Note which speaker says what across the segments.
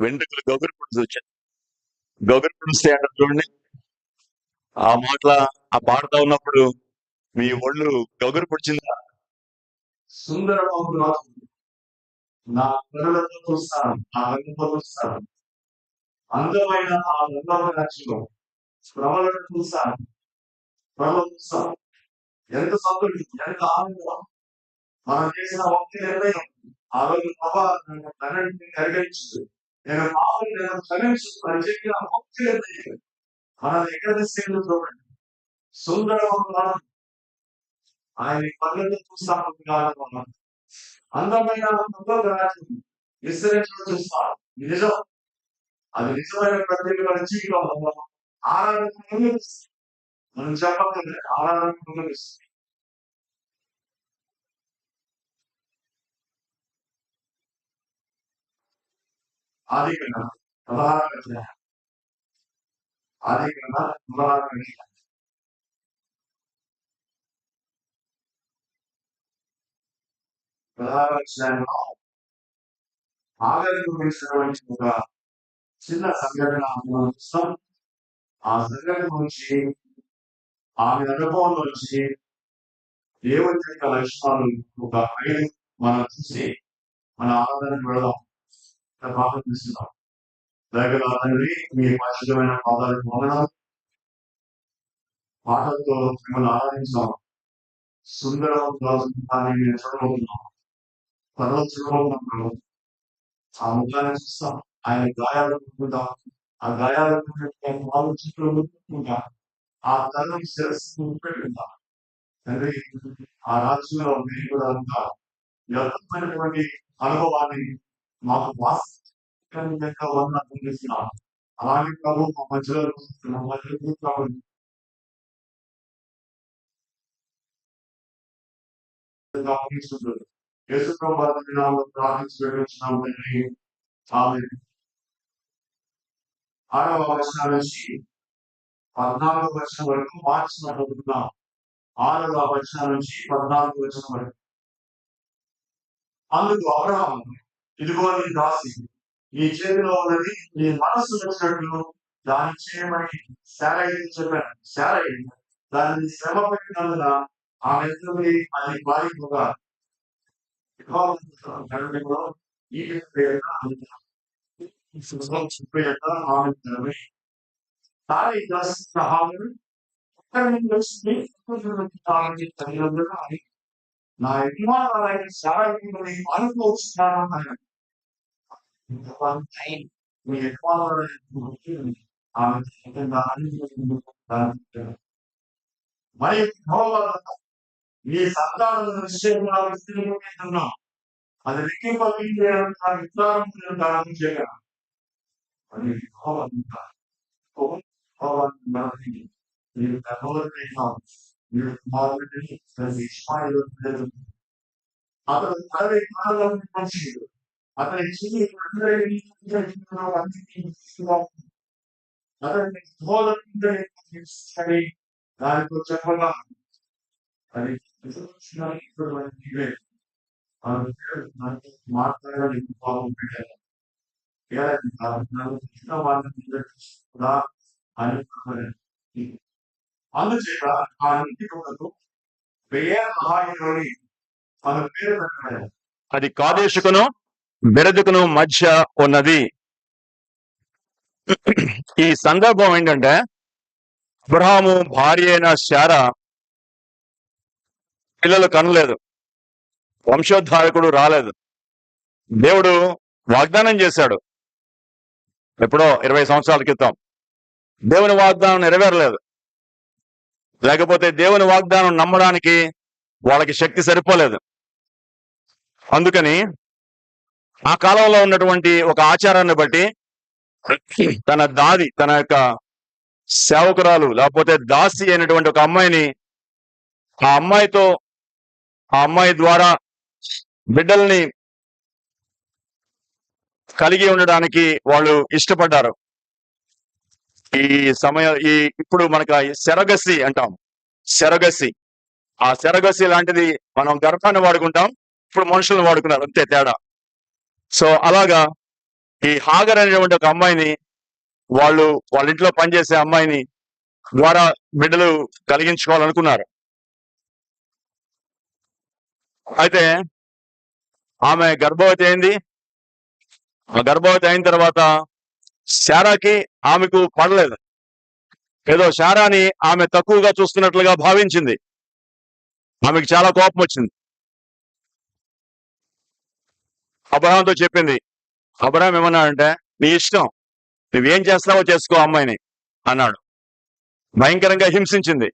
Speaker 1: వెంట్రుకలు గగురు పుడుతూ వచ్చాయి. గగురు పుడిస్తే అంటే చూడండి, ఆ మాటల ఆ పాడుతా ఉన్నప్పుడు మీ ఒళ్ళు గగురు పుడిచిందా? సుందరమగు రాజు నా కనులతో చూస్తాను, నా కనులతో చూస్తాను. అందమైన ఆ రంగం రాజ్యంలో శ్రమలను చూస్తాను, శ్రమలు చూస్తాను. ఎంత సంతోషం, ఎంత ఆనందం. మనం చేసిన ఒక్క నిర్ణయం ఆ రోజు ప్రభా నన్ను ధనాన్ని కరిగించు, నేను పాపని నేను క్షమించు అని చెప్పిన ఒక్క నిర్ణయం మన దగ్గర తీసుకెళ్ళి చూడండి. సుందరమగు రాజు ఆయన కళ్ళతో చూస్తాను కాదు, అందమైన రాజ్యం విస్తరించడం చూస్తాను. నిజం, అది నిజమైన ప్రతి మన జీవితంలో ఆరాధన మనం చెప్పకుండా ఆరాధన పొందనిస్తుంది. ఆది కన్నా 16 అధ్యాయం, ఆది కన్నా 16 అధ్యాయం 16 అధ్యాయంలో ఆగరు గురించినటువంటి ఒక చిన్న సంఘటన మనం చూస్తాం. ఆ సంఘటన గురించి, ఆమె అనుభవం నుంచి దేవుని యొక్క లక్షణాలు ఒక 5 మనం చూసి మన ఆరాధనకు వెళదాం, పాపం తీసుకుందాం. దగ్గర తండ్రి, మీ పరిశుద్ధమైన పాదాలకు వందనాలు. పాటలతో మిమ్మల్ని ఆరాధించాం. సుందరం రాజుని నేను చూడబోతున్నాం, త్వరలో చూడబోతున్నాం. ఆ ముఖాన్ని చూస్తాం, ఆయన గాయాలు పుట్టుకుంటాం. ఆ గాయాలు ఆలోచించుకుంటా ఆ తరం శిరస్సు పెట్టుకుంటాం. తండ్రి, ఆ రాజ్యంలో మీరు కూడా అంతా వ్యర్థమైనటువంటి అనుభవాన్ని మాకు వాస్తవంగా అందిస్తున్నాం. అలాగే ప్రభు మా మధ్యలో యేసు ప్రభు ప్రార్థించుకుంటున్నాం తండ్రి. ఆమె 6వ వచనం నుంచి 14వ వచనం వరకు మార్చినట్టున్నాం. 6వ వచనం నుంచి 14వ వచనం వరకు. అందుకు అబ్రహాము, ఇదిగో నీ దాసి, నీ చేతిలో ఉన్నది నీ మనస్సు వచ్చినట్లు దాన్ని చేయమని శారయ్య చెప్పాను. శారయ్య దాన్ని శ్రమ పెట్టినందున ఆమె ఎత్తుని అది బాధిపోగా ఈ ఆమె తారీ దాసి నా యజమానురాలైన శారయ్యని అనుభవిస్తున్నాను. మీ యజమానురాలైన మరియు మీ సంతానం నిశ్చయంగా విస్తరించుకున్నా అది విజ్ఞానం చేయగా మరియు మీరు మీరు అతను 60 కాలం మనుషుడు. అతని చెల్లి అతని దానితో చెప్పగా అది మాట్లాడడానికి పాపం పెట్టారు. అందుచేత ఆ ఇంటి కొరకు అని పేరు పెట్టాడు. అది కాదేశుకును బెరదుకును మధ్య ఉన్నది. ఈ సందర్భం ఏంటంటే, అబ్రహాము భార్య అయిన శారా పిల్లలు కనలేదు, వంశోద్ధారకుడు రాలేదు. దేవుడు వాగ్దానం చేశాడు ఎప్పుడో 20 సంవత్సరాల క్రితం. దేవుని వాగ్దానం నెరవేరలేదు. లేకపోతే దేవుని వాగ్దానం నమ్మడానికి వాళ్ళకి శక్తి సరిపోలేదు. అందుకని ఆ కాలంలో ఉన్నటువంటి ఒక ఆచారాన్ని బట్టి తన యొక్క సేవకురాలు లేకపోతే దాసి అయినటువంటి ఒక అమ్మాయిని, ఆ అమ్మాయి ద్వారా బిడ్డల్ని కలిగి ఉండడానికి వాళ్ళు ఇష్టపడ్డారు. ఇప్పుడు మనకు సెరగసి అంటాం. ఆ సెరగసి లాంటిది మనం గర్భాన్ని వాడుకుంటాం, ఇప్పుడు మనుషులను వాడుకున్నారు, అంతే తేడా. సో అలాగా
Speaker 2: ఈ హాగర్ అనేటువంటి ఒక అమ్మాయిని వాళ్ళ ఇంట్లో పనిచేసే అమ్మాయిని ద్వారా బిడ్డలు కలిగించుకోవాలనుకున్నారు. అయితే ఆమె గర్భవతి అయింది. ఆ గర్భవతి అయిన తర్వాత శారాకి ఆమెకు పడలేదు. ఏదో శారాని ఆమె తక్కువగా చూస్తున్నట్లుగా భావించింది. ఆమెకు చాలా కోపం వచ్చింది. అబ్రహాంతో చెప్పింది. అబ్రహాం ఏమన్నాడంటే, నీ ఇష్టం, నువ్వేం చేస్తావో చేసుకో అమ్మాయిని అన్నాడు. భయంకరంగా హింసించింది.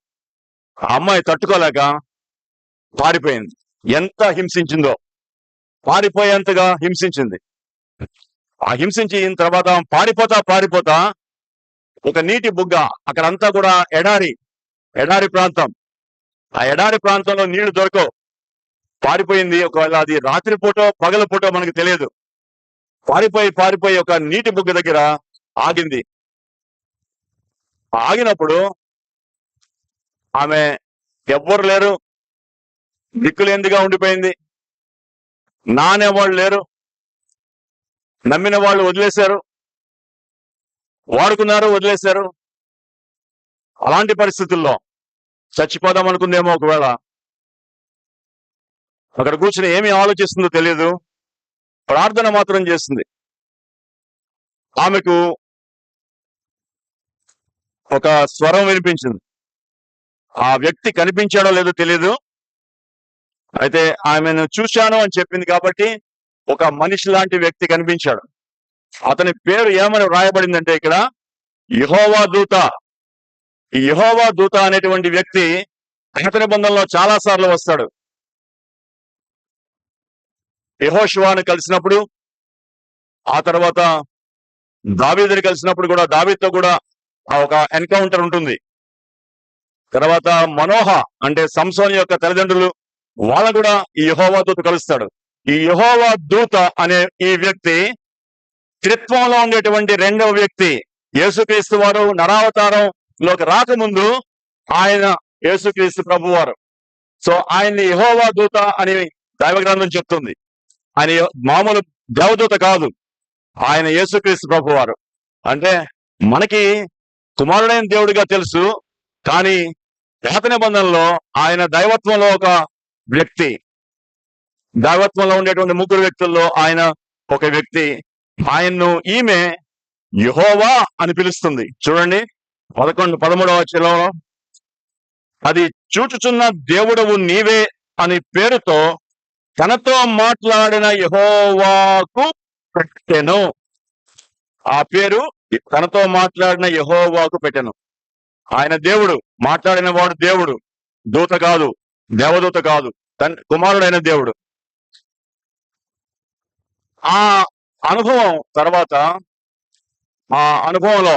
Speaker 2: ఆ అమ్మాయి తట్టుకోలేక పారిపోయింది. ఎంత హింసించిందో, పారిపోయేంతగా హింసించింది. ఆ హింసించిన తర్వాత పారిపోతా ఒక నీటి బుగ్గ, అక్కడంతా కూడా ఎడారి ప్రాంతం. ఆ ఎడారి ప్రాంతంలో నీళ్లు దొరకవు. పారిపోయింది. ఒకవేళ అది రాత్రిపూటో పగలపూటో మనకు తెలియదు. పారిపోయి ఒక నీటి బుగ్గ దగ్గర ఆగింది. ఆగినప్పుడు ఆమె ఎవ్వరు లేరు, దిక్కులేందిగా ఉండిపోయింది. నానేవాళ్ళు లేరు, నమ్మిన వాళ్ళు వదిలేశారు, వాడుకున్నారు, వదిలేశారు. అలాంటి పరిస్థితుల్లో చచ్చిపోదాం అనుకుందేమో. ఒకవేళ అక్కడ కూర్చుని ఏమి ఆలోచిస్తుందో తెలియదు, ప్రార్థన మాత్రం చేస్తుంది. ఆమెకు ఒక స్వరం వినిపించింది. ఆ వ్యక్తి కనిపించాడో లేదో తెలియదు. అయితే ఆమెను చూశాను అని చెప్పింది కాబట్టి ఒక మనిషి లాంటి వ్యక్తి కనిపించాడు. అతని పేరు ఏమని వ్రాయబడిందంటే ఇక్కడ యెహోవా దూత. ఈ యెహోవా దూత అనేటువంటి వ్యక్తి పాత నిబంధనలో చాలా సార్లు వస్తాడు. యెహోషువను కలిసినప్పుడు, ఆ తర్వాత దావీదుని కలిసినప్పుడు కూడా, దావీదుతో కూడా ఒక ఎన్కౌంటర్ ఉంటుంది. తర్వాత మనోహ అంటే సంసోను యొక్క తల్లిదండ్రులు, వాళ్ళ కూడా ఈ యెహోవా దూత కలుస్తాడు. ఈ యెహోవా దూత అనే ఈ వ్యక్తి త్రిత్వంలో ఉండేటువంటి రెండవ వ్యక్తి. యేసుక్రీస్తు వారు నరావతారంలోకి రాకముందు ఆయన యేసుక్రీస్తు ప్రభువారు. సో ఆయన్ని యెహోవా దూత అని దైవ గ్రంథం చెప్తుంది. ఆయన మామూలు దేవదూత కాదు, ఆయన యేసుక్రీస్తు ప్రభువారు. అంటే మనకి కుమారుడైన దేవుడిగా తెలుసు, కానీ పాత నిబంధనలో ఆయన దైవత్వంలో ఒక వ్యక్తి. దైవత్వంలో ఉండేటువంటి ముగ్గురు వ్యక్తుల్లో ఆయన ఒక వ్యక్తి. ఆయన్ను ఈమె యెహోవా అని పిలుస్తుంది. చూడండి 13వ వచనంలో, అది చూచుచున్న దేవుడవు నీవే అని పేరుతో తనతో మాట్లాడిన యెహోవాకు పెట్టెను. ఆ పేరు తనతో మాట్లాడిన యెహోవాకు పెట్టెను. ఆయన దేవుడు, మాట్లాడిన వాడు దేవుడు, దూత కాదు, దేవదూత కాదు, కుమారుడైన దేవుడు. ఆ అనుభవం తర్వాత, ఆ అనుభవంలో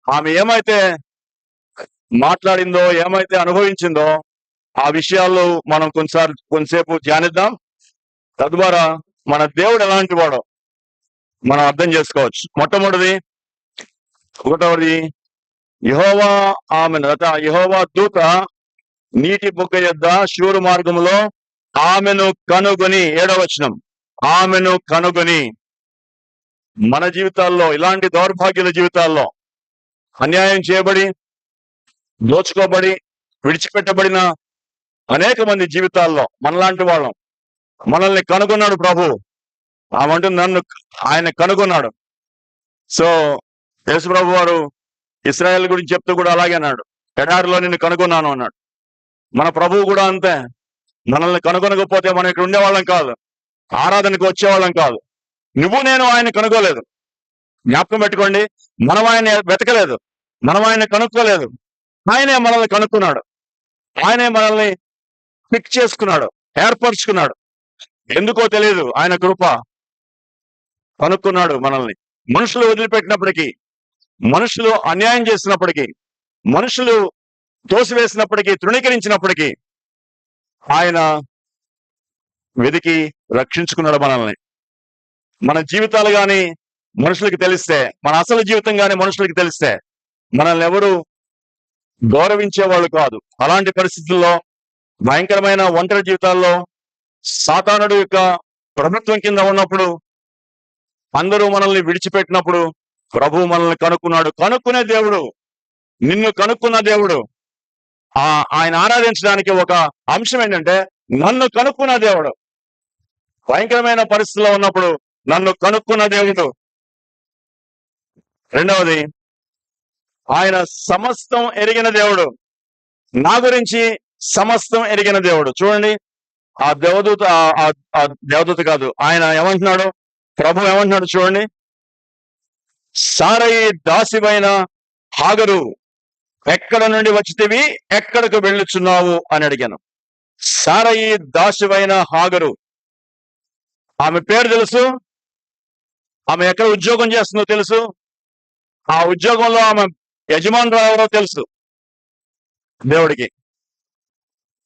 Speaker 2: ఆమె ఏమైతే మాట్లాడిందో, ఏమైతే అనుభవించిందో, ఆ విషయాల్లో మనం కొంతసేపు ధ్యానిద్దాం. తద్వారా మన దేవుడు ఎలాంటి వాడో మనం అర్థం చేసుకోవచ్చు. ఒకటవది యెహోవా యెహోవా దూత నీటి బుగ్గ యొద్ద శూరు మార్గములో ఆమెను కనుగొని, 7వ వచనం, ఆమెను కనుగొని. మన జీవితాల్లో, ఇలాంటి దౌర్భాగ్యుల జీవితాల్లో, అన్యాయం చేయబడి, దోచుకోబడి, విడిచిపెట్టబడిన అనేక మంది జీవితాల్లో మనలాంటి వాళ్ళం. మనల్ని కనుగొన్నాడు ప్రభు. నన్ను ఆయన కనుగొన్నాడు. సో యేసు ప్రభు వారు ఇశ్రాయేల్ గురించి చెప్తూ కూడా అలాగే అన్నాడు, ఎడారిలో నిన్ను కనుగొన్నాను అన్నాడు. మన ప్రభువు కూడా అంతే. మనల్ని కనుగొనకపోతే మనం ఇక్కడ ఉండేవాళ్ళం కాదు, ఆరాధనకు వచ్చేవాళ్ళం కాదు. నువ్వు నేను ఆయన కనుగోలేదు. జ్ఞాపకం పెట్టుకోండి, మనం ఆయన వెతకలేదు, మనం ఆయన కనుక్కోలేదు. ఆయనే మనల్ని కనుక్కున్నాడు. ఆయనే మనల్ని పిక్ చేసుకున్నాడు, ఏర్పరచుకున్నాడు. ఎందుకో తెలియదు, ఆయన కృప. కనుక్కున్నాడు మనల్ని. మనుషులు వదిలిపెట్టినప్పటికీ, మనుషులు అన్యాయం చేసినప్పటికీ, మనుషులు తోసివేసినప్పటికీ, తృణీకరించినప్పటికీ ఆయన వెతికి రక్షించుకున్నాడు మనల్ని. మన జీవితాలు గాని మనుషులకి తెలిస్తే, మన అసలు జీవితం గాని మనుషులకి తెలిస్తే మనల్ని ఎవరు గౌరవించేవాళ్ళు కాదు. అలాంటి పరిస్థితుల్లో, భయంకరమైన ఒంటరి జీవితాల్లో, సాతానుడు యొక్క ప్రభుత్వం కింద ఉన్నప్పుడు అందరూ మనల్ని విడిచిపెట్టినప్పుడు ప్రభు మనల్ని కనుక్కున్నాడు. కనుక్కునే దేవుడు, నిన్ను కనుక్కున్న దేవుడు. ఆయన ఆరాధించడానికి ఒక అంశం ఏంటంటే నన్ను కనుక్కున్న దేవుడు. భయంకరమైన పరిస్థితిలో ఉన్నప్పుడు నన్ను కనుక్కున్న దేవుడు. రెండవది, ఆయన సమస్తం ఎరిగిన దేవుడు. నా గురించి సమస్తం ఎరిగిన దేవుడు. చూడండి, ఆ దేవదూత కాదు, ఆయన ఏమంటున్నాడు, ప్రభు ఏమంటున్నాడు చూడండి. సారయి దాసివైన హాగరు, ఎక్కడ నుండి వచ్చితివి, ఎక్కడకు వెళ్ళుచున్నావు అని అడిగాను. సారయి దాసివైన హాగరు, ఆమె పేరు తెలుసు, ఆమె ఎక్కడ ఉద్యోగం చేస్తుందో తెలుసు, ఆ ఉద్యోగంలో ఆమె యజమానురాలు తెలుసు దేవుడికి.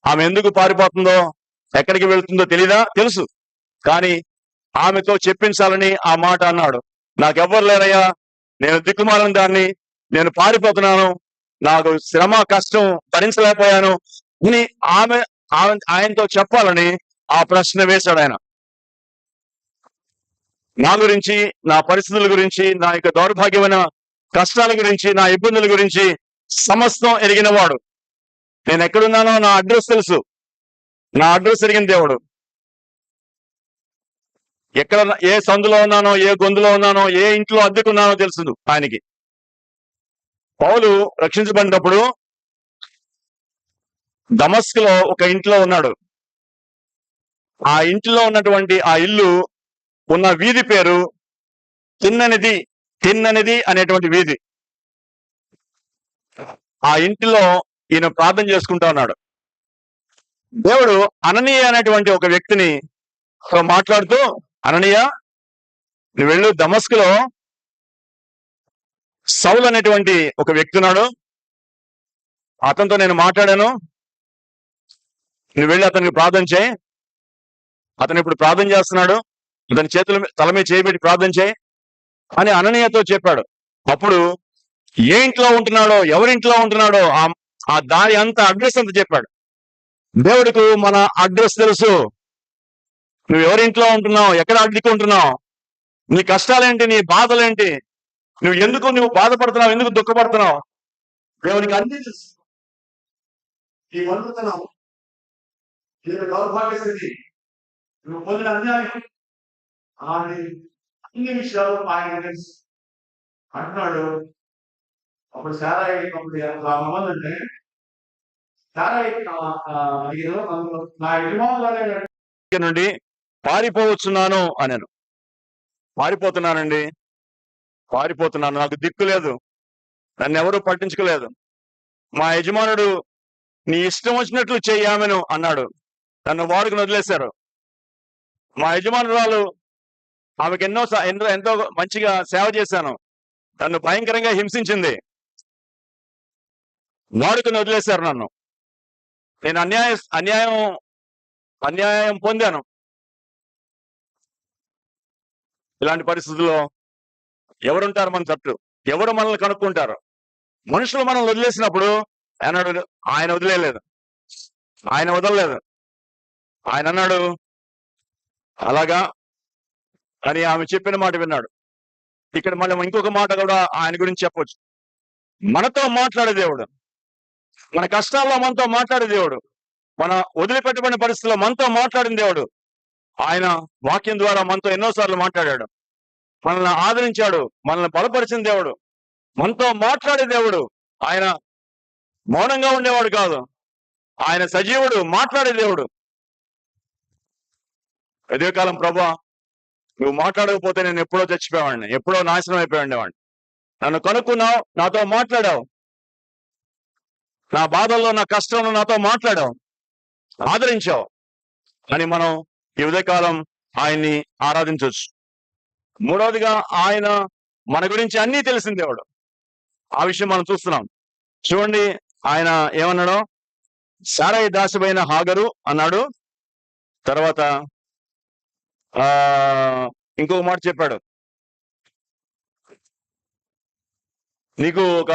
Speaker 2: ఆమె ఎందుకు పారిపోతుందో, ఎక్కడికి వెళ్తుందో తెలీదా? తెలుసు. కానీ ఆమెతో చెప్పించాలని ఆ మాట అన్నాడు. నాకెవ్వరు లేరయ్యా, నేను దిక్కుమాలిన దాన్ని, నేను పారిపోతున్నాను, నాకు శ్రమ కష్టం భరించలేకపోయాను అని ఆయనతో చెప్పాలని ఆ ప్రశ్న వేశాడు ఆయన. నా గురించి, నా పరిస్థితుల గురించి, నా యొక్క దౌర్భాగ్యమైన కష్టాల గురించి, నా ఇబ్బందుల గురించి సమస్తం ఎరిగిన వాడు. నేను ఎక్కడున్నానో నా అడ్రస్ తెలుసు. నా అడ్రస్ ఎరిగిన దేవుడు. ఎక్కడ, ఏ సందులో ఉన్నానో, ఏ గొంతులో ఉన్నానో, ఏ ఇంట్లో అద్దెకున్నానో తెలుసు ఆయనకి. పౌలు రక్షించబడినప్పుడు దమస్కులో ఒక ఇంట్లో ఉన్నాడు. ఆ ఇంటిలో ఉన్నటువంటి ఆ ఇల్లు ఉన్న వీధి పేరు తిన్ననిది అనేటువంటి వీధి. ఆ ఇంటిలో ఈయన ప్రార్థన చేసుకుంటా ఉన్నాడు. దేవుడు అననీయ అనేటువంటి ఒక వ్యక్తిని మాట్లాడుతూ, అననీయ, నువ్వు వెళ్ళు, దమస్కులో సౌలు అనేటువంటి ఒక వ్యక్తి ఉన్నాడు, అతనితో నేను మాట్లాడాను, నువ్వు వెళ్ళి అతనికి ప్రార్థన చేయి, అతను ఇప్పుడు ప్రార్థన చేస్తున్నాడు, అతని తల మీద చేయబెట్టి ప్రార్థన చేయి అని అననీయతో చెప్పాడు. అప్పుడు ఏ ఇంట్లో ఉంటున్నాడో, ఎవరింట్లో ఉంటున్నాడో ఆ దారి అంతా, అడ్రస్ అంతా చెప్పాడు. దేవుడికి మన అడ్రస్ తెలుసు. నువ్వు ఎవరింట్లో ఉంటున్నావు, ఎక్కడ అడ్డుకుంటున్నావు, నీ కష్టాలేంటి, నీ బాధలేంటి, నువ్వు బాధపడుతున్నావు, ఎందుకు దుఃఖపడుతున్నావు,
Speaker 1: దేవునికి అన్ని తెలుసు. ఈ వండుతున్నావు, ఈ దౌర్భాగ్య స్థితి, నువ్వు పొందిన అన్యాయం, అన్ని విషయాలు ఆయన తెలుసు అంటున్నాడు. అప్పుడు సారాయి అంటే సారాయి నా యజమానులనే
Speaker 2: నుండి పారిపోవచ్చున్నాను అన్నాను. పారిపోతున్నానండి, పారిపోతున్నాను, నాకు దిక్కు లేదు, నన్ను ఎవరూ పట్టించుకోలేదు, మా యజమానుడు నీ ఇష్టం వచ్చినట్లు చెయ్యామెను అన్నాడు. నన్ను వాడుకుని వదిలేశారు. మా యజమానురాలు, ఆమెకు ఎంతో మంచిగా సేవ చేశాను, నన్ను భయంకరంగా హింసించింది, వాడుకుని వదిలేశారు నన్ను. నేను అన్యాయం పొందాను. ఇలాంటి పరిస్థితుల్లో ఎవరుంటారు మన చుట్టూ? ఎవరు మనల్ని కనుక్కుంటారు? మనుషులు మనల్ని వదిలేసినప్పుడు ఆయన వదిలేదు, ఆయన వదలలేదు. ఆయన అన్నాడు, అలాగా అని ఆమె చెప్పిన మాట విన్నాడు. ఇక్కడ మళ్ళీ ఇంకొక మాట కూడా ఆయన గురించి చెప్పొచ్చు. మనతో మాట్లాడే దేవుడు, మన కష్టాల్లో మనతో మాట్లాడే దేవుడు, మన వదిలిపెట్టబడిన పరిస్థితుల్లో మనతో మాట్లాడిన దేవుడు. ఆయన వాక్యం ద్వారా మనతో ఎన్నోసార్లు మాట్లాడాడు, మనల్ని ఆదరించాడు, మనల్ని బలపరిచిన దేవుడు, మనతో మాట్లాడే దేవుడు. ఆయన మౌనంగా ఉండేవాడు కాదు, ఆయన సజీవుడు, మాట్లాడే దేవుడు. కాలం ప్రభా, నువ్వు మాట్లాడకపోతే నేను ఎప్పుడో చచ్చిపోయేవాడిని, ఎప్పుడో నాశనం అయిపోయేవాడిని. నన్ను కనుక్కున్నావు, నాతో మాట్లాడావు, నా బాధల్లో, నా కష్టంలో నాతో మాట్లాడావు, ఆదరించావు అని మనం ఈ ఉదయకాలం ఆయన్ని ఆరాధించవచ్చు. మూడవదిగా, ఆయన మన గురించి అన్నీ తెలిసిన దేవుడు. ఆ విషయం మనం చూస్తున్నాం. చూడండి, ఆయన ఏమన్నాడో, సారాయి దాసివైన హాగరు అన్నాడు. తర్వాత ఇంకొక మాట చెప్పాడు, నీకు ఒక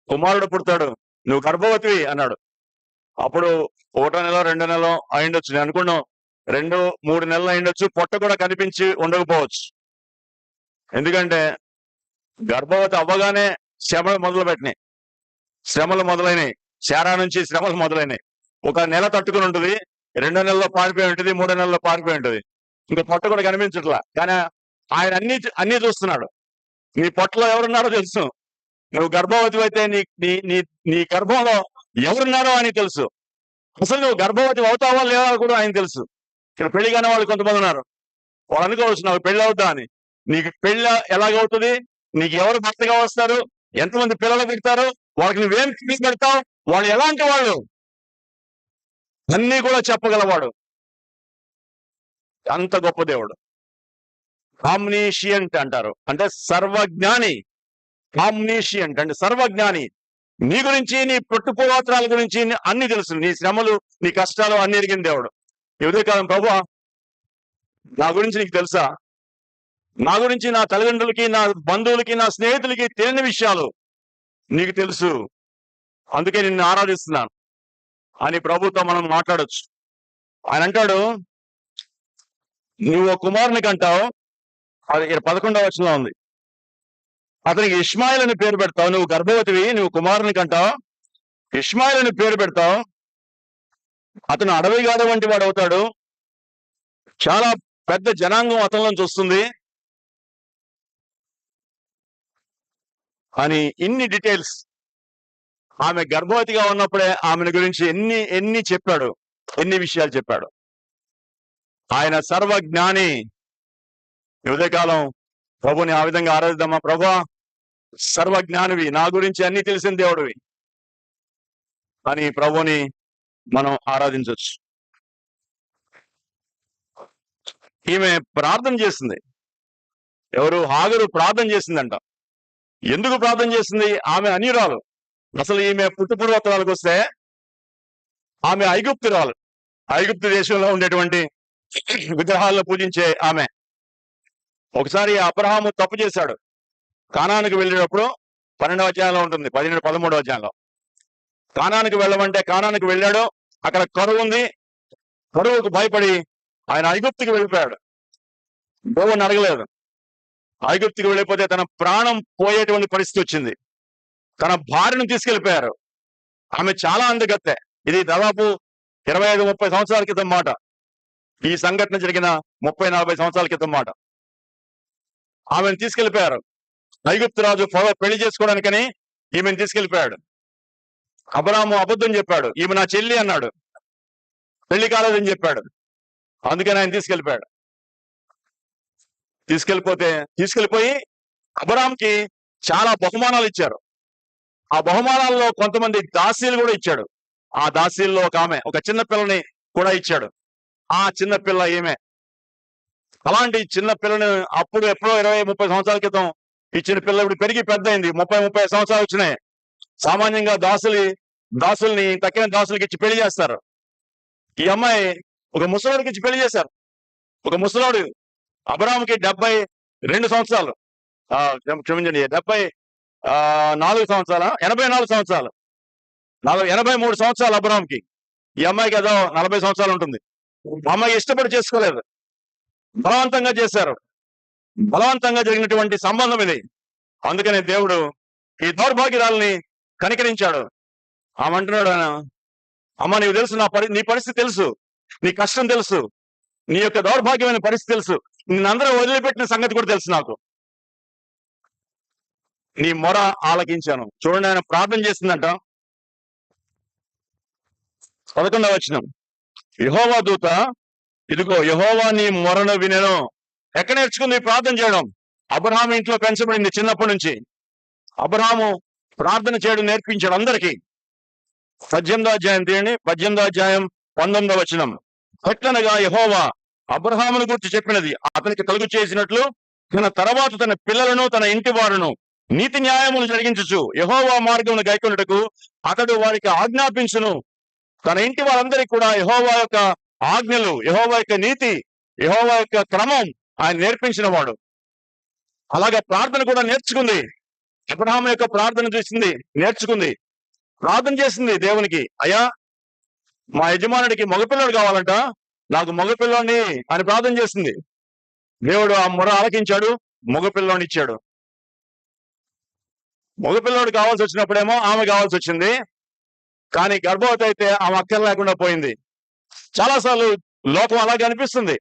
Speaker 2: కుమారుడు పుడతాడు, నువ్వు గర్భవతివి అన్నాడు. అప్పుడు 1వ నెల 2వ నెల అయిండొచ్చు, నేను అనుకున్నాం 2-3 నెలలు అయిండొచ్చు, పొట్ట కూడా కనిపించి ఉండకపోవచ్చు. ఎందుకంటే గర్భవతి అవ్వగానే శ్రమలు మొదలుపెట్టినాయి, శ్రమలు మొదలైనవి, శారా నుంచి శ్రమలు మొదలైనవి. ఒక నెల తట్టుకుని ఉంటుంది, 2 నెలల్లో పారిపోయి ఉంటుంది, 3 నెలల్లో పారిపోయి ఉంటుంది. ఇంకా పొట్ట కూడా కనిపించట్లా. కానీ ఆయన అన్ని చూస్తున్నాడు. నీ పొట్టలో ఎవరున్నారో తెలుసు. నువ్వు గర్భవతి అయితే నీ నీ నీ నీ గర్భంలో ఎవరున్నారో అని తెలుసు. అసలు నువ్వు గర్భవతి అవుతావా లేదా కూడా ఆయన తెలుసు. ఇక్కడ పెళ్లి కాని వాళ్ళు కొంతమంది ఉన్నారు. వాళ్ళు అనుకోవచ్చు నాకు పెళ్లి అవుతా అని. నీకు పెళ్లి ఎలాగవుతుంది, నీకు ఎవరు భర్తగా వస్తారు, ఎంతమంది పిల్లలు పెడతారు, వాళ్ళకి నువ్వేం పెడతావు, వాళ్ళు ఎలాంటి వాళ్ళు అన్నీ కూడా చెప్పగలవాడు. అంత గొప్ప దేవుడు. ఆమ్నీషియంట్ అంటారు, అంటే సర్వజ్ఞాని. ఆమ్నీషియంట్ అంటే సర్వజ్ఞాని. నీ గురించి, నీ పుట్టుపూర్వోత్తరాల గురించి అన్ని తెలుసు. నీ శ్రమలు, నీ కష్టాలు అన్ని ఎరిగిన దేవుడు. ఈ ఉదయకాలం ప్రభువా నా గురించి నీకు తెలుసా, నా గురించి నా తల్లిదండ్రులకి, నా బంధువులకి, నా స్నేహితులకి తెలియని విషయాలు నీకు తెలుసు, అందుకే నిన్ను ఆరాధిస్తున్నాను అని ప్రభుతో మనం మాట్లాడొచ్చు. ఆయన అంటాడు, నువ్వు కుమారుని కంటావు, అది 11వ వచనంలో ఉంది. అతనికి ఇష్మాయిల్ అని పేరు పెడతావు. నువ్వు గర్భవతివి, నువ్వు కుమారుని కంటావు, ఇష్మాయిల్ అని పేరు పెడతావు. అతను అడవిగాడ వంటి వాడు అవుతాడు. చాలా పెద్ద జనాంగం అతనిలోంచి వస్తుంది అని ఇన్ని డీటెయిల్స్. ఆమె గర్భవతిగా ఉన్నప్పుడే ఆమెను గురించి ఎన్ని చెప్పాడు, ఎన్ని విషయాలు చెప్పాడు. ఆయన సర్వజ్ఞాని. ఈ ఉదయకాలం ప్రభుని ఆ విధంగా ఆరాధిద్దామా. ప్రభువా సర్వజ్ఞానివి, నా గురించి అన్ని తెలిసిన దేవుడివి అని ప్రభుని మనం ఆరాధించవచ్చు. ఈమె ప్రార్థన చేసింది. ఎవరు? హాగరు ప్రార్థన చేసిందంట. ఎందుకు ప్రార్థన చేసింది? ఆమె అన్యురాలు. అసలు ఈమె పుట్టుపూర్వోత్తరాలకు వస్తే ఆమె ఐగుప్తురాలు. ఐగుప్తు దేశంలో ఉండేటువంటి విగ్రహాలను పూజించే ఆమె. ఒకసారి అబ్రహాము తప్పు చేశాడు. కానానికి వెళ్ళేటప్పుడు 12వ అధ్యాయంలో ఉంటుంది, 13వ అధ్యాయంలో. కానానికి వెళ్ళమంటే కానానికి వెళ్ళాడు. అక్కడ కరువు ఉంది. కరువుకు భయపడి ఆయన ఐగుప్తుకి వెళ్ళిపోయాడు. దేవుణ్ణి అడగలేదు. ఐగుప్తుకి వెళ్ళిపోతే తన ప్రాణం పోయేటువంటి పరిస్థితి వచ్చింది. తన భార్యను తీసుకెళ్లిపోయారు. ఆమె చాలా అందగత్తె. ఇది దాదాపు 25-30 సంవత్సరాల క్రితం మాట. ఈ సంఘటన జరిగిన 30-40 సంవత్సరాల క్రితం మాట. ఆమెను తీసుకెళ్లిపోయారు. ఐగుప్తు రాజు పెళ్లి చేసుకోవడానికని ఈమెను తీసుకెళ్లిపోయాడు. అబ్రాహాము అబద్ధం చెప్పాడు. ఈమె నా చెల్లి అన్నాడు. పెళ్లి కాలేదని చెప్పాడు. అందుకని ఆయన తీసుకెళ్లిపోయాడు. తీసుకెళ్లిపోయి అబ్రాహాంకి చాలా బహుమానాలు ఇచ్చారు. ఆ బహుమానాల్లో కొంతమంది దాసీలు కూడా ఇచ్చాడు. ఆ దాసీల్లో ఒక చిన్న పిల్లని కూడా ఇచ్చాడు. ఆ చిన్న పిల్ల ఈమె. అలాంటి చిన్న పిల్లని అప్పుడు ఎప్పుడో 20-30 సంవత్సరాల క్రితం ఇచ్చిన పిల్ల ఇప్పుడు పెరిగి పెద్ద అయింది. 30 సంవత్సరాలు వచ్చినాయి. సామాన్యంగా దాసుల్ని తక్కిన దాసులకి ఇచ్చి పెళ్లి చేస్తారు. ఈ అమ్మాయి ఒక ముసలోడికి ఇచ్చి పెళ్లి చేశారు. ఒక ముసలోడు. అబ్రాహాంకి 72 సంవత్సరాలు, క్షమించండి, 74 సంవత్సరాలు, 84 సంవత్సరాలు, 83 సంవత్సరాలు అబ్రాహాంకి. ఈ అమ్మాయికి ఏదో 40 సంవత్సరాలు ఉంటుంది. అమ్మాయి ఇష్టపడి చేసుకోలేదు, బలవంతంగా చేశారు. బలవంతంగా జరిగినటువంటి సంబంధం ఇది. అందుకనే దేవుడు ఈ దౌర్భాగ్యురాలని కనికరించాడు. ఆమె అంటున్నాడు, అమ్మ నీకు తెలుసు, నీ పరిస్థితి తెలుసు, నీ కష్టం తెలుసు, నీ యొక్క దౌర్భాగ్యమైన పరిస్థితి తెలుసు, నిన్నందరూ వదిలిపెట్టిన సంగతి కూడా తెలుసు నాకు. నీ మొర ఆలకించాను. చూడండి, ఆయన ప్రార్థన చేసిందంట. 11వ వచనం. యెహోవా దూత, ఇదిగో యెహోవా నీ మొరను వినెను. ఎక్కడ నేర్చుకుంది ప్రార్థన చేయడం? అబ్రహాము ఇంట్లో పెంచబడింది చిన్నప్పటి నుంచి. అబ్రహాము ప్రార్థన చేయడం నేర్పించాడు అందరికీ. 18వ అధ్యాయం తీయండి. 18వ అధ్యాయం 19వ వచనం. ఎట్లనగా యెహోవా అబ్రహామును గురించి చెప్పినది, అతనికి కలుగు చేసినట్లు తన తర్వాత తన పిల్లలను, తన ఇంటి వారును నీతి న్యాయములు జరిగించుచు యెహోవా మార్గమును గైకొనుటకు అతడు వారికి ఆజ్ఞాపించును. తన ఇంటి వారందరికీ కూడా యెహోవా యొక్క ఆజ్ఞలు, యెహోవా యొక్క నీతి, యెహోవా యొక్క క్రమం ఆయన నేర్పించిన వాడు. అలాగా ప్రార్థన కూడా నేర్చుకుంది. అబ్రహాము యొక్క ప్రార్థన చూసింది, నేర్చుకుంది, ప్రార్థన చేసింది దేవునికి. అయ్యా, మా యజమానుడికి మగపిల్లడు కావాలంట, నాకు మగపిల్లని అని ప్రార్థన చేసింది. దేవుడు ఆ మొర ఆలకించాడు. మగపిల్లోని ఇచ్చాడు. మగపిల్లోడు కావాల్సి వచ్చినప్పుడేమో ఆమె కావాల్సి వచ్చింది, కానీ గర్భవతి అయితే ఆమె అక్కర లేకుండా పోయింది. చాలాసార్లు లోకం అలాగే అనిపిస్తుంది.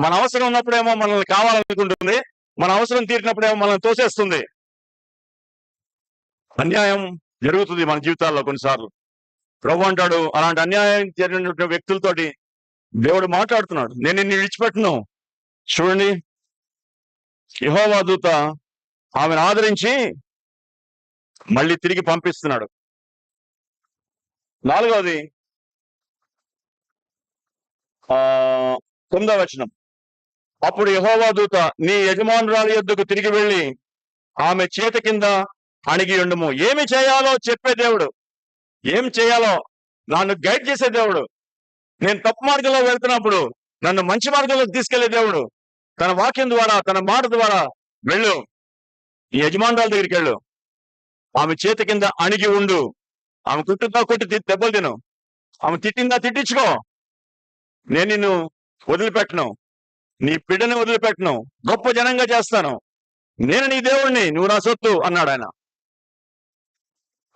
Speaker 2: మన అవసరం ఉన్నప్పుడేమో మనల్ని కావాలనుకుంటుంది, మన అవసరం తీరినప్పుడేమో మనల్ని తోసేస్తుంది. అన్యాయం జరుగుతుంది మన జీవితాల్లో కొన్నిసార్లు. ప్రభు అంటాడు, అలాంటి అన్యాయం జరిగిన వ్యక్తులతోటి దేవుడు మాట్లాడుతున్నాడు, నేను నిన్ను విడిచిపెట్టను. చూడండి, యెహోవా దూత ఆమెను ఆదరించి మళ్ళీ తిరిగి పంపిస్తున్నాడు. 4వది 9వ వచనం. అప్పుడు యెహోవా దూత, నీ యజమానురాలి యొద్దకు తిరిగి వెళ్ళి ఆమె చేతి కింద అణిగి ఉండుము. ఏమి చేయాలో చెప్పే దేవుడు, ఏం చేయాలో నన్ను గైడ్ చేసే దేవుడు. నేను తప్పు మార్గంలో వెళ్తున్నప్పుడు నన్ను మంచి మార్గంలోకి తీసుకెళ్లే దేవుడు. తన వాక్యం ద్వారా, తన మాట ద్వారా వెళ్ళు, ఈ యజమానురాల దగ్గరికి వెళ్ళు, ఆమె చేతి కింద అణిగి ఉండు, ఆమె కుట్టుతో కొట్టి దెబ్బలు తిను, ఆమె తిట్టిందా తిట్టించుకో, నేను నిన్ను వదిలిపెట్టను, నీ బిడ్డని వదిలిపెట్టను, గొప్ప జనంగా చేస్తాను, నేను నీ దేవుణ్ణి, నువ్వు నా సొత్తు అన్నాడు ఆయన.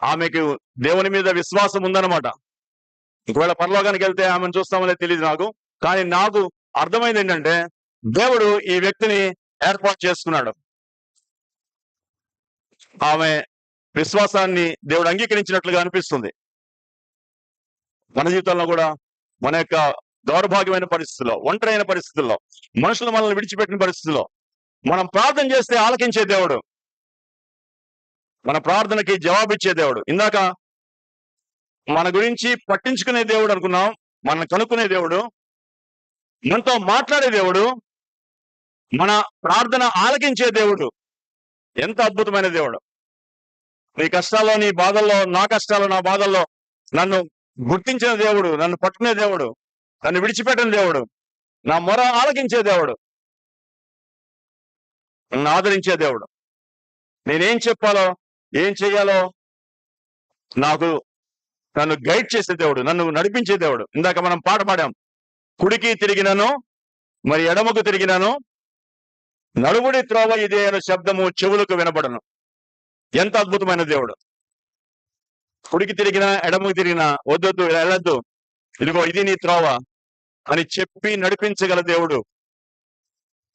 Speaker 2: ఆమెకు దేవుని మీద విశ్వాసం ఉందన్నమాట. ఒకవేళ పరలోకానికి వెళ్తే ఆమెను చూస్తామో తెలియదు నాకు, కానీ నాకు అర్థమైంది ఏంటంటే దేవుడు ఈ వ్యక్తిని ఏర్పాటు చేసుకున్నాడు. ఆమె విశ్వాసాన్ని దేవుడు అంగీకరించినట్లుగా అనిపిస్తుంది. మన జీవితంలో కూడా మన యొక్క దౌర్భాగ్యమైన పరిస్థితుల్లో, ఒంటరైన పరిస్థితుల్లో, మనుషులు మనల్ని విడిచిపెట్టిన పరిస్థితుల్లో మనం ప్రార్థన చేస్తే ఆలకించే దేవుడు, మన ప్రార్థనకి జవాబిచ్చే దేవుడు. ఇందాక మన గురించి పట్టించుకునే దేవుడు అనుకున్నాం, మనల్ని కనుక్కునే దేవుడు, మనతో మాట్లాడే దేవుడు, మన ప్రార్థన ఆలకించే దేవుడు. ఎంత అద్భుతమైన దేవుడు! నీ కష్టాల్లో, నీ బాధల్లో, నా కష్టాల్లో, నా బాధల్లో నన్ను గుర్తించిన దేవుడు, నన్ను పట్టుకునే దేవుడు, నన్ను విడిచిపెట్టిన దేవుడు, నా మొర ఆలకించే దేవుడు, నన్ను ఆదరించే దేవుడు. నేనేం చెప్పాలో, ఏం చెయ్యాలో నాకు నన్ను గైడ్ చేసే దేవుడు, నన్ను నడిపించే దేవుడు. ఇందాక మనం పాట పాడాం, కుడికి తిరిగినను మరి ఎడమకు తిరిగినను నడుముడి త్రోవ ఇదే అనే శబ్దము చెవులకు వినబడను. ఎంత అద్భుతమైన దేవుడు! కుడికి తిరిగినా ఎడమకు తిరిగినా వద్దొద్దు, వెళ్ళొద్దు, ఇదిగో ఇది నీ త్రోవ అని చెప్పి నడిపించగల దేవుడు.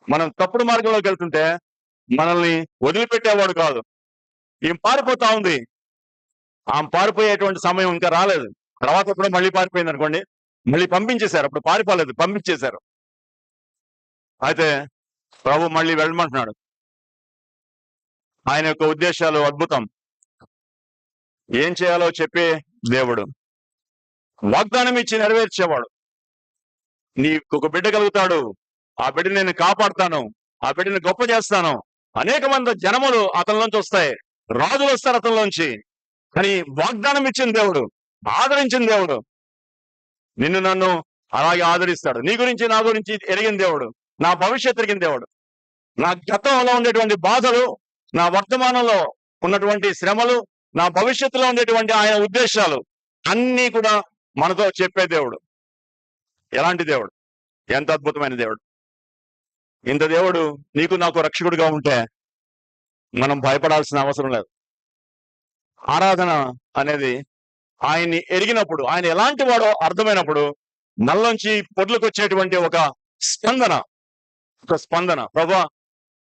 Speaker 2: మనం తప్పుడు మార్గంలోకి వెళ్తుంటే మనల్ని వదిలిపెట్టేవాడు కాదు. ఏం పారిపోతా ఉంది, ఆమె పారిపోయేటువంటి సమయం ఇంకా రాలేదు. తర్వాత ఎప్పుడో మళ్ళీ పారిపోయింది అనుకోండి, మళ్ళీ పంపించేశారు, అప్పుడు పారిపోలేదు, పంపించేశారు. అయితే ప్రభు మళ్ళీ వెళ్ళమంటున్నాడు. ఆయన యొక్క ఉద్దేశాలు అద్భుతం. ఏం చేయాలో చెప్పే దేవుడు, వాగ్దానం ఇచ్చి నెరవేర్చేవాడు. నీకు ఒక బిడ్డ కలుగుతాడు, ఆ బిడ్డని నేను కాపాడుతాను, ఆ బిడ్డని గొప్ప చేస్తాను. అనేక మంది జనములు అతనిలోంచి వస్తాయి, రాజులు వస్తారు అతనిలోంచి. కానీ వాగ్దానం ఇచ్చిన దేవుడు, ఆదరించిన దేవుడు, నిన్ను నన్ను అలాగే ఆదరిస్తాడు. నీ గురించి, నా గురించి ఎరిగిన దేవుడు, నా భవిష్యత్తు ఎరిగిన దేవుడు, నా గతంలో ఉండేటువంటి బాధలు, నా వర్తమానంలో ఉన్నటువంటి శ్రమలు, నా భవిష్యత్తులో ఉండేటువంటి ఆయన ఉద్దేశాలు అన్నీ కూడా మనతో చెప్పే దేవుడు. ఎలాంటి దేవుడు! ఎంత అద్భుతమైన దేవుడు! ఇంత దేవుడు నీకు నాకు రక్షకుడిగా ఉంటే మనం భయపడాల్సిన అవసరం లేదు. ఆరాధన అనేది ఆయన్ని ఎరిగినప్పుడు, ఆయన ఎలాంటి వాడో అర్థమైనప్పుడు మనలోంచి పొర్లుకొచ్చేటువంటి ఒక స్పందన, ప్రభా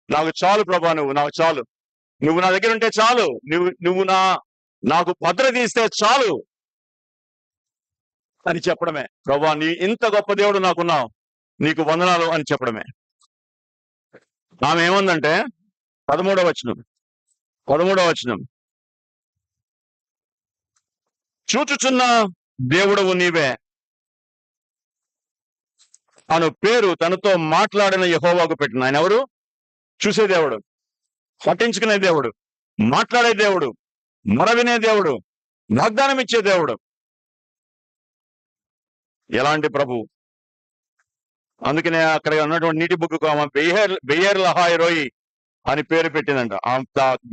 Speaker 2: నాకు చాలు, ప్రభా నువ్వు నాకు చాలు, నువ్వు నా దగ్గర ఉంటే చాలు, నువ్వు నాకు భద్రత ఇస్తే చాలు అని చెప్పడమే. ప్రభా నీ ఇంత గొప్ప దేవుడు నాకున్నావు, నీకు వందనాలు అని చెప్పడమే. ఆమె ఏముందంటే 13వ వచనం, చూచుచున్న దేవుడవు నీవే అను పేరు తనతో మాట్లాడిన యెహోవాకు పెట్టిన. ఆయన ఎవరు? చూసే దేవుడు, పట్టించుకునే దేవుడు, మాట్లాడే దేవుడు, మొరవినే దేవుడు, వాగ్దానం ఇచ్చే దేవుడు. ఎలాంటి ప్రభు! అందుకనే అక్కడ ఉన్నటువంటి నీటి బుక్కు ఆమె బెయేర్ లహాయ్ రోయి అని పేరు పెట్టిందంట.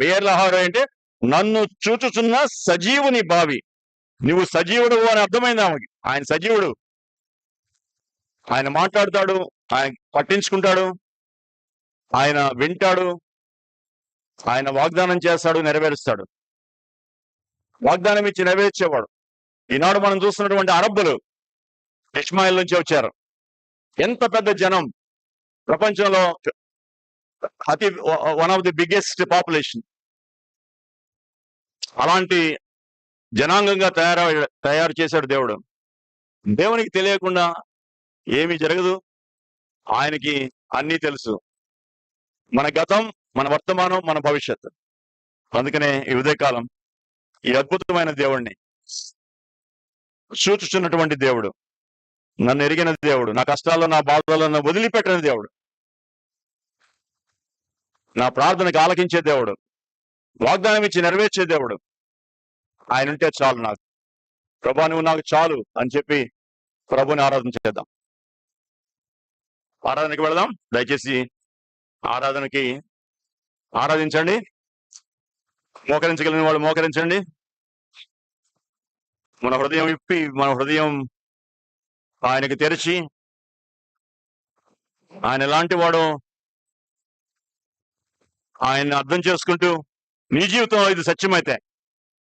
Speaker 2: బెయేర్ లహాయ్ రోయి అంటే నన్ను చూచుచున్న సజీవుని బావి. నువ్వు సజీవుడు అని అర్థమైంది ఆమెకి. ఆయన సజీవుడు, ఆయన మాట్లాడతాడు, ఆయన పట్టించుకుంటాడు, ఆయన వింటాడు, ఆయన వాగ్దానం చేస్తాడు, నెరవేరుస్తాడు. వాగ్దానం ఇచ్చి నెరవేర్చేవాడు. ఈనాడు మనం చూస్తున్నటువంటి అరబ్బులు ఇష్మాయిల్ నుంచి వచ్చారు. ఎంత పెద్ద జనం, ప్రపంచంలో one of the biggest population. అలాంటి జనాంగంగా తయారు చేశాడు దేవుడు. దేవునికి తెలియకుండా ఏమీ జరగదు. ఆయనకి అన్నీ తెలుసు. మన గతం, మన వర్తమానం, మన భవిష్యత్తు. అందుకనే ఈ ఉదయకాలం ఈ అద్భుతమైన దేవుణ్ణి సూచిస్తున్నటువంటి దేవుడు, నన్ను ఎరిగిన దేవుడు, నా కష్టాల్లో, నా బాధల్లో నన్ను వదిలిపెట్టిన దేవుడు, నా ప్రార్థనకు ఆలకించే దేవుడు, వాగ్దానం ఇచ్చి నెరవేర్చే దేవుడు. ఆయన ఉంటే చాలు నాకు. ప్రభా నువ్వు నాకు చాలు అని చెప్పి ప్రభుని ఆరాధన చేద్దాం. ఆరాధనకి వెళదాం. దయచేసి ఆరాధించండి. మోకరించగలిగిన వాళ్ళు మోకరించండి. మన హృదయం విప్పి, మన హృదయం ఆయనకి తెరిచి, ఆయన ఎలాంటి వాడో ఆయన్ని అర్థం చేసుకుంటూ, నీ జీవితంలో ఇది సత్యమైతే,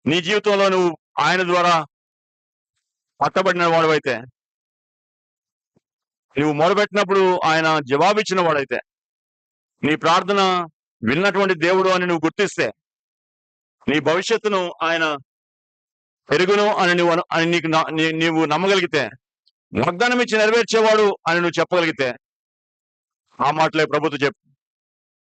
Speaker 2: నీ జీవితంలో నువ్వు ఆయన ద్వారా పట్టబడిన వాడవైతే, నువ్వు మొదలుపెట్టినప్పుడు ఆయన జవాబిచ్చిన వాడైతే, నీ ప్రార్థన విన్నటువంటి దేవుడు అని నువ్వు గుర్తిస్తే, నీ భవిష్యత్తును ఆయన పెరుగును అని నీవు నమ్మగలిగితే, వాగ్దానం ఇచ్చి నెరవేర్చేవాడు అని నువ్వు చెప్పగలిగితే, ఆ మాటలే ప్రభుత్వం